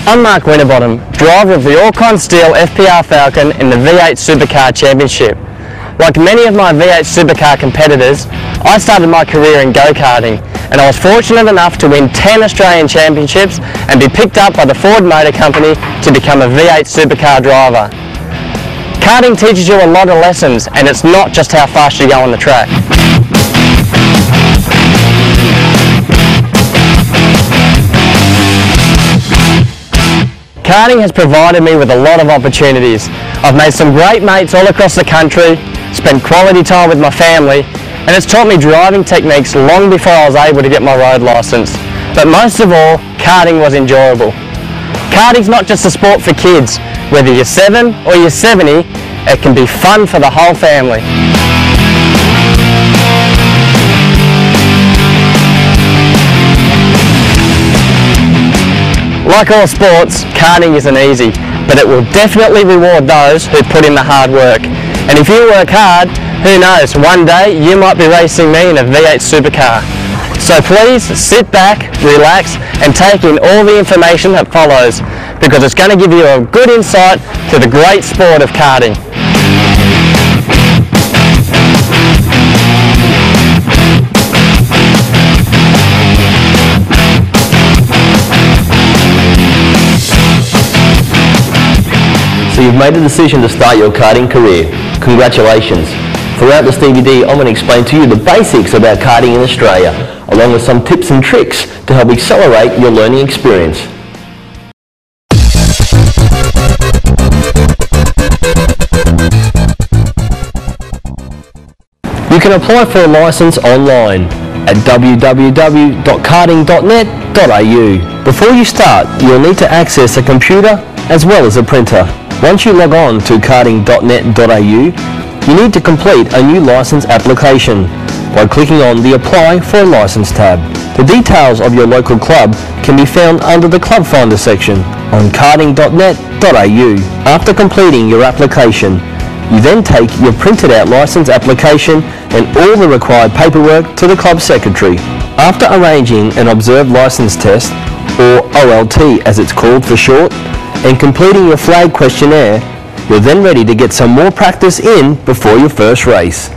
I'm Mark Winterbottom, driver of the all-con steel FPR Falcon in the V8 Supercar Championship. Like many of my V8 Supercar competitors, I started my career in go-karting, and I was fortunate enough to win 10 Australian championships and be picked up by the Ford Motor Company to become a V8 Supercar driver. Karting teaches you a lot of lessons, and it's not just how fast you go on the track. Karting has provided me with a lot of opportunities. I've made some great mates all across the country, spent quality time with my family, and it's taught me driving techniques long before I was able to get my road licence. But most of all, karting was enjoyable. Karting's not just a sport for kids. Whether you're 7 or you're 70, it can be fun for the whole family. Like all sports, karting isn't easy, but it will definitely reward those who put in the hard work. And if you work hard, who knows, one day you might be racing me in a V8 Supercar. So please sit back, relax, and take in all the information that follows, because it's going to give you a good insight to the great sport of karting. So you've made a decision to start your karting career. Congratulations. Throughout this DVD, I'm going to explain to you the basics about karting in Australia, along with some tips and tricks to help accelerate your learning experience. You can apply for a licence online at www.karting.net.au. Before you start, you'll need to access a computer as well as a printer. Once you log on to karting.net.au, you need to complete a new licence application by clicking on the Apply for a Licence tab. The details of your local club can be found under the Club Finder section on karting.net.au. After completing your application, you then take your printed out licence application and all the required paperwork to the club secretary. After arranging an observed licence test, or OLT as it's called for short, and completing your flag questionnaire, you're then ready to get some more practice in before your first race.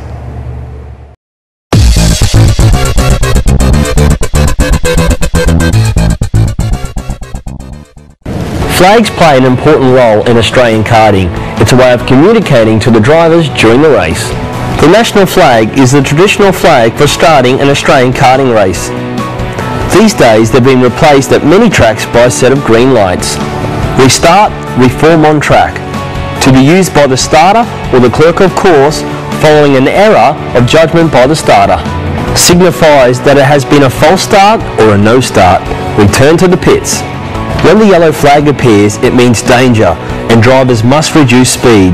Flags play an important role in Australian karting. It's a way of communicating to the drivers during the race. The national flag is the traditional flag for starting an Australian karting race. These days they've been replaced at many tracks by a set of green lights. Restart, reform on track. To be used by the starter or the clerk of course following an error of judgment by the starter. Signifies that it has been a false start or a no start. Return to the pits. When the yellow flag appears, it means danger and drivers must reduce speed.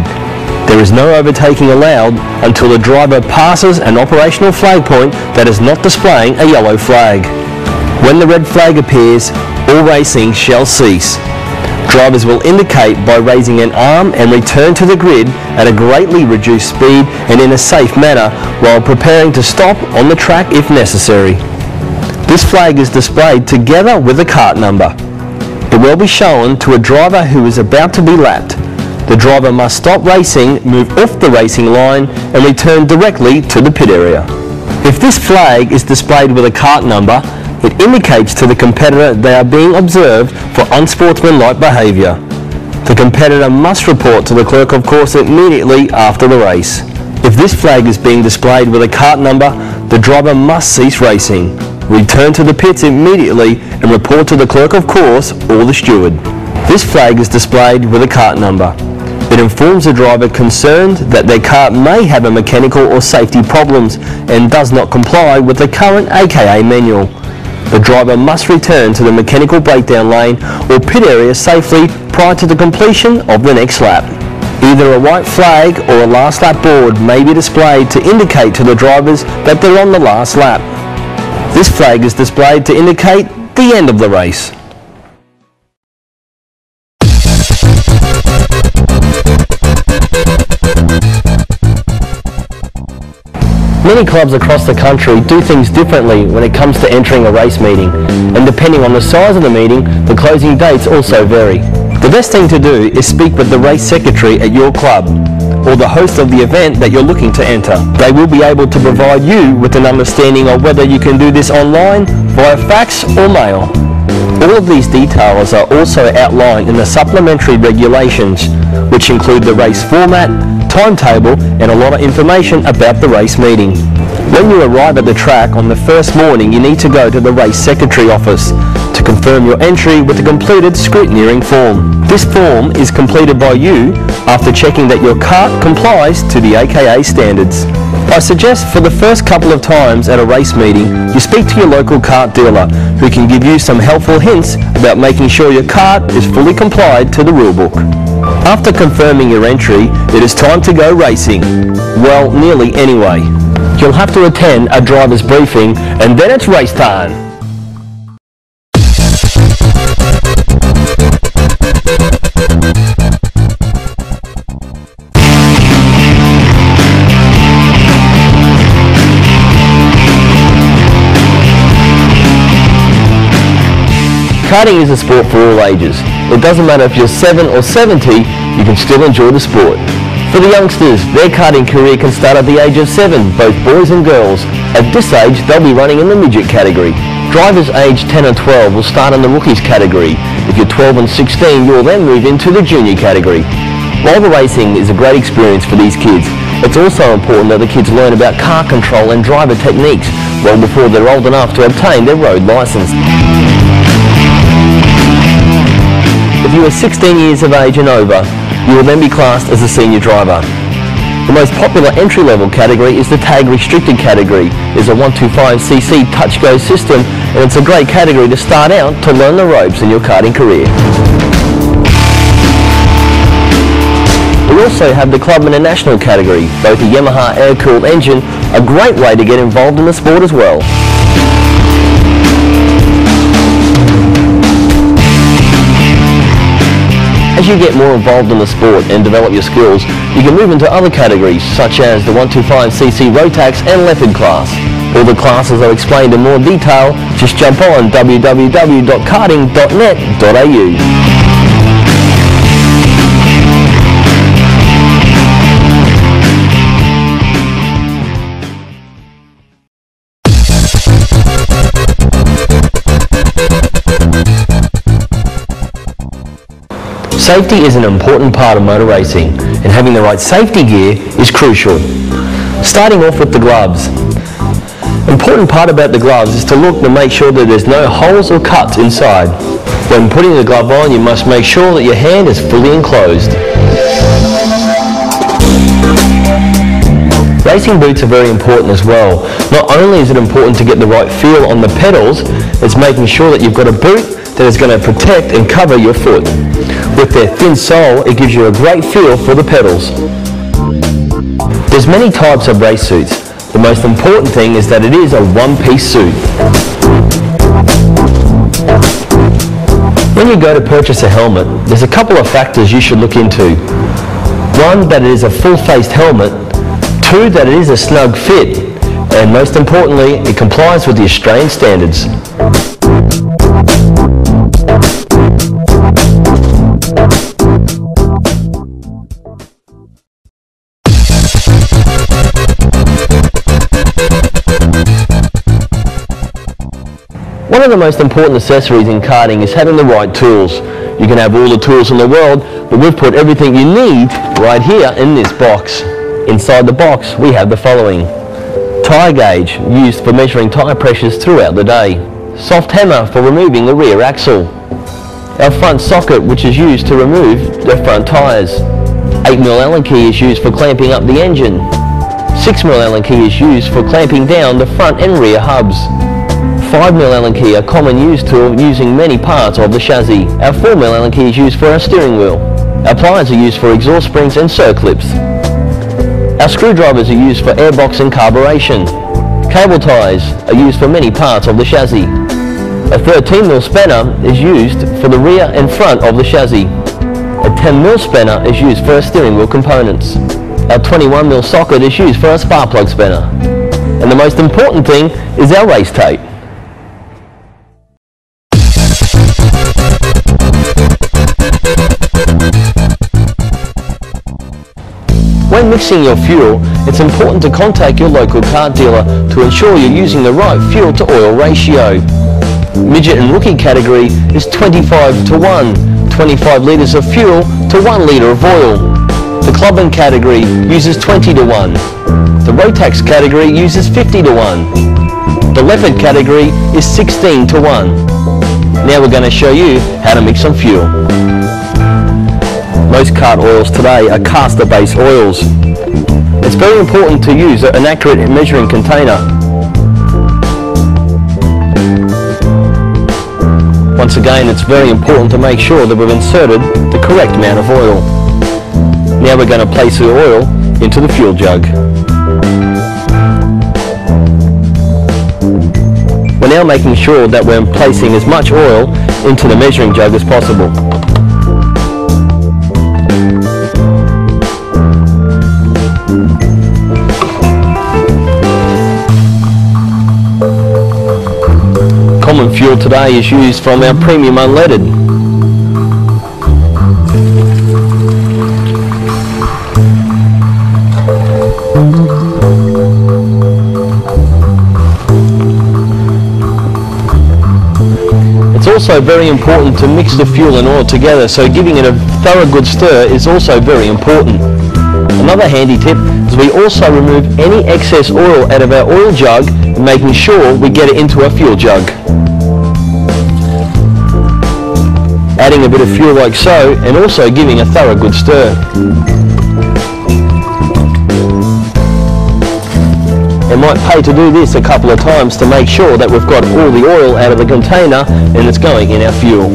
There is no overtaking allowed until the driver passes an operational flag point that is not displaying a yellow flag. When the red flag appears, all racing shall cease. Drivers will indicate by raising an arm and return to the grid at a greatly reduced speed and in a safe manner while preparing to stop on the track if necessary. This flag is displayed together with a kart number. It will be shown to a driver who is about to be lapped. The driver must stop racing, move off the racing line and return directly to the pit area. If this flag is displayed with a kart number, it indicates to the competitor they are being observed for unsportsmanlike behaviour. The competitor must report to the clerk of course immediately after the race. If this flag is being displayed with a kart number, the driver must cease racing, return to the pits immediately and report to the clerk of course or the steward. This flag is displayed with a kart number. It informs the driver concerned that their kart may have a mechanical or safety problems and does not comply with the current AKA manual. The driver must return to the mechanical breakdown lane or pit area safely prior to the completion of the next lap. Either a white flag or a last lap board may be displayed to indicate to the drivers that they're on the last lap. This flag is displayed to indicate the end of the race. Many clubs across the country do things differently when it comes to entering a race meeting, and depending on the size of the meeting, the closing dates also vary. The best thing to do is speak with the race secretary at your club, or the host of the event that you're looking to enter. They will be able to provide you with an understanding of whether you can do this online, via fax or mail. All of these details are also outlined in the supplementary regulations, which include the race format, timetable, and a lot of information about the race meeting. When you arrive at the track on the first morning, you need to go to the race secretary office to confirm your entry with a completed scrutineering form. This form is completed by you after checking that your kart complies to the AKA standards. I suggest for the first couple of times at a race meeting, you speak to your local kart dealer who can give you some helpful hints about making sure your kart is fully complied to the rulebook. After confirming your entry, it is time to go racing. Well, nearly anyway. You'll have to attend a driver's briefing and then it's race time. Karting is a sport for all ages. It doesn't matter if you're 7 or 70, you can still enjoy the sport. For the youngsters, their karting career can start at the age of 7, both boys and girls. At this age, they'll be running in the midget category. Drivers aged 10 and 12 will start in the rookies category. If you're 12 and 16, you'll then move into the junior category. While the racing is a great experience for these kids, it's also important that the kids learn about car control and driver techniques well before they're old enough to obtain their road license. If you are 16 years of age and over, you will then be classed as a senior driver. The most popular entry-level category is the tag restricted category. It's a 125cc touch-go system, and it's a great category to start out to learn the ropes in your karting career. We also have the Club International category. Both the Yamaha air-cooled engine, a great way to get involved in the sport as well. As you get more involved in the sport and develop your skills, you can move into other categories such as the 125cc Rotax and Leopard class. All the classes are explained in more detail. Just jump on www.karting.net.au. Safety is an important part of motor racing, and having the right safety gear is crucial. Starting off with the gloves. Important part about the gloves is to look to make sure that there's no holes or cuts inside. When putting the glove on, you must make sure that your hand is fully enclosed. Racing boots are very important as well. Not only is it important to get the right feel on the pedals, it's making sure that you've got a boot that is going to protect and cover your foot. With their thin sole, it gives you a great feel for the pedals. There's many types of race suits. The most important thing is that it is a one-piece suit. When you go to purchase a helmet, there's a couple of factors you should look into. One, that it is a full-faced helmet. Two, that it is a snug fit. And most importantly, it complies with the Australian standards. One of the most important accessories in karting is having the right tools. You can have all the tools in the world, but we've put everything you need right here in this box. Inside the box, we have the following. Tyre gauge, used for measuring tyre pressures throughout the day. Soft hammer for removing the rear axle. Our front socket, which is used to remove the front tyres. 8mm Allen key is used for clamping up the engine. 6mm Allen key is used for clamping down the front and rear hubs. 5mm Allen key, a common use tool using many parts of the chassis. Our 4mm Allen key is used for our steering wheel. Our pliers are used for exhaust springs and circlips. Our screwdrivers are used for airbox and carburation. Cable ties are used for many parts of the chassis. A 13mm spanner is used for the rear and front of the chassis. A 10mm spanner is used for our steering wheel components. Our 21mm socket is used for our spark plug spanner. And the most important thing is our race tape. When mixing your fuel, it's important to contact your local kart dealer to ensure you're using the right fuel to oil ratio. Midget and rookie category is 25 to 1, 25 litres of fuel to 1 litre of oil. The club and category uses 20 to 1. The Rotax category uses 50 to 1. The Leopard category is 16 to 1. Now we're going to show you how to mix some fuel. Most kart oils today are caster-based oils. It's very important to use an accurate measuring container. Once again, it's very important to make sure that we've inserted the correct amount of oil. Now we're going to place the oil into the fuel jug. We're now making sure that we're placing as much oil into the measuring jug as possible. Common fuel today is used from our premium unleaded. It's also very important to mix the fuel and oil together, so giving it a thorough good stir is also very important. Another handy tip is we also remove any excess oil out of our oil jug, making sure we get it into our fuel jug. Adding a bit of fuel like so, and also giving a thorough good stir. It might pay to do this a couple of times to make sure that we've got all the oil out of the container and it's going in our fuel.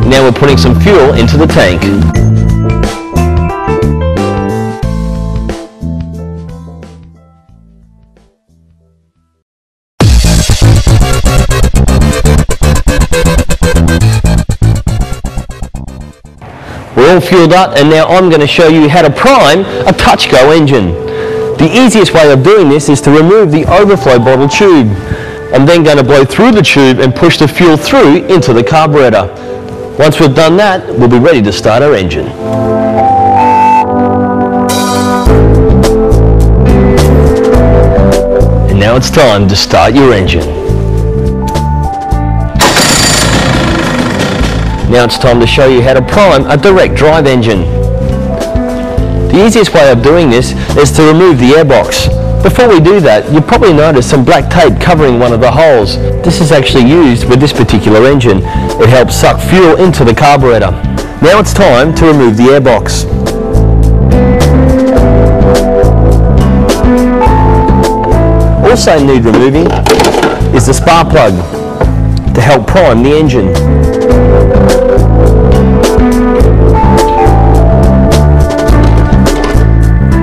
Now we're putting some fuel into the tank. We're all fueled up, and now I'm going to show you how to prime a touch-go engine. The easiest way of doing this is to remove the overflow bottle tube. I'm then going to blow through the tube and push the fuel through into the carburetor. Once we've done that, we'll be ready to start our engine. And now it's time to start your engine. Now it's time to show you how to prime a direct drive engine. The easiest way of doing this is to remove the airbox. Before we do that, you'll probably notice some black tape covering one of the holes. This is actually used with this particular engine. It helps suck fuel into the carburetor. Now it's time to remove the airbox. Also need removing is the spark plug to help prime the engine.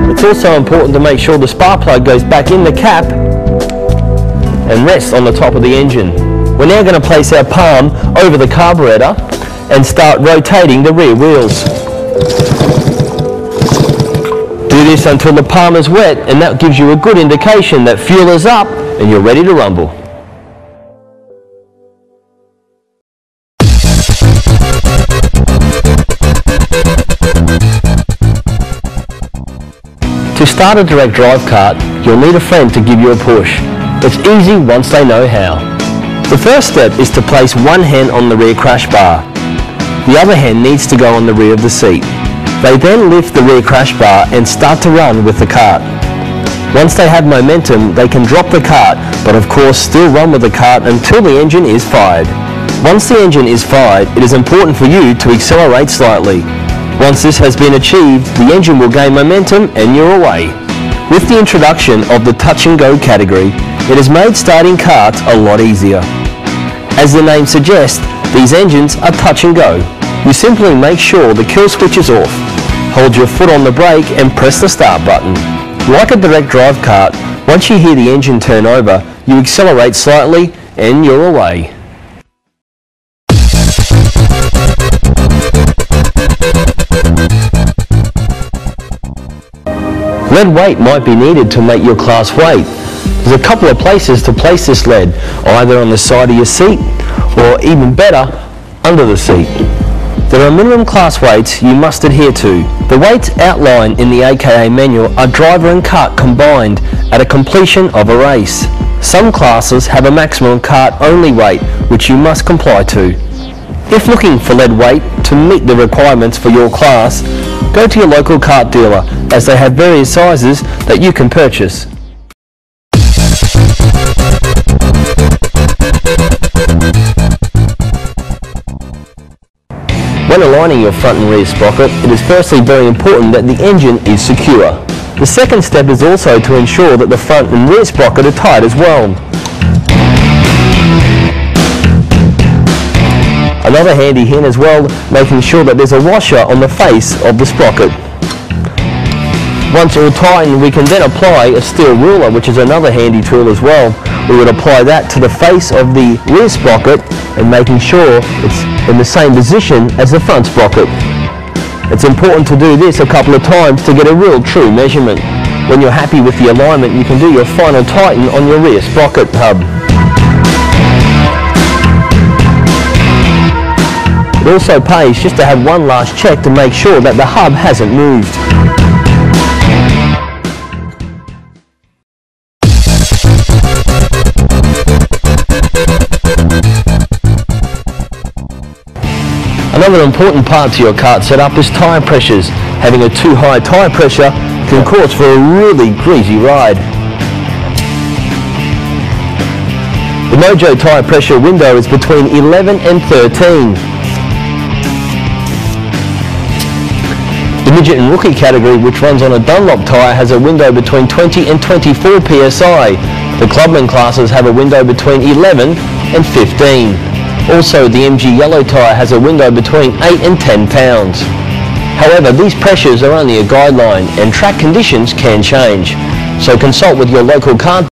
It's also important to make sure the spark plug goes back in the cap and rests on the top of the engine. We're now going to place our palm over the carburetor and start rotating the rear wheels. Do this until the palm is wet, and that gives you a good indication that fuel is up and you're ready to rumble. To start a direct drive kart, you'll need a friend to give you a push. It's easy once they know how. The first step is to place one hand on the rear crash bar. The other hand needs to go on the rear of the seat. They then lift the rear crash bar and start to run with the kart. Once they have momentum, they can drop the kart, but of course still run with the kart until the engine is fired. Once the engine is fired, it is important for you to accelerate slightly. Once this has been achieved, the engine will gain momentum and you're away. With the introduction of the touch and go category, it has made starting karts a lot easier. As the name suggests, these engines are touch and go. You simply make sure the kill switch is off, hold your foot on the brake and press the start button. Like a direct drive kart, once you hear the engine turn over, you accelerate slightly and you're away. Lead weight might be needed to make your class weight. There's a couple of places to place this lead, either on the side of your seat or even better, under the seat. There are minimum class weights you must adhere to. The weights outlined in the AKA manual are driver and kart combined at a completion of a race. Some classes have a maximum kart only weight which you must comply to. If looking for lead weight to meet the requirements for your class, go to your local kart dealer as they have various sizes that you can purchase. When aligning your front and rear sprocket, it is firstly very important that the engine is secure. The second step is also to ensure that the front and rear sprocket are tight as well. Another handy hint as well, making sure that there's a washer on the face of the sprocket. Once all tightened, we can then apply a steel ruler, which is another handy tool as well. We would apply that to the face of the rear sprocket and making sure it's in the same position as the front sprocket. It's important to do this a couple of times to get a real true measurement. When you're happy with the alignment, you can do your final tighten on your rear sprocket hub. It also pays just to have one last check to make sure that the hub hasn't moved. Another important part to your kart setup is tyre pressures. Having a too high tyre pressure can cause for a really greasy ride. The Mojo tyre pressure window is between 11 and 13. The midget and rookie category, which runs on a Dunlop tyre, has a window between 20 and 24 psi. The clubman classes have a window between 11 and 15. Also, the MG yellow tyre has a window between 8 and 10 pounds. However, these pressures are only a guideline and track conditions can change. So consult with your local kart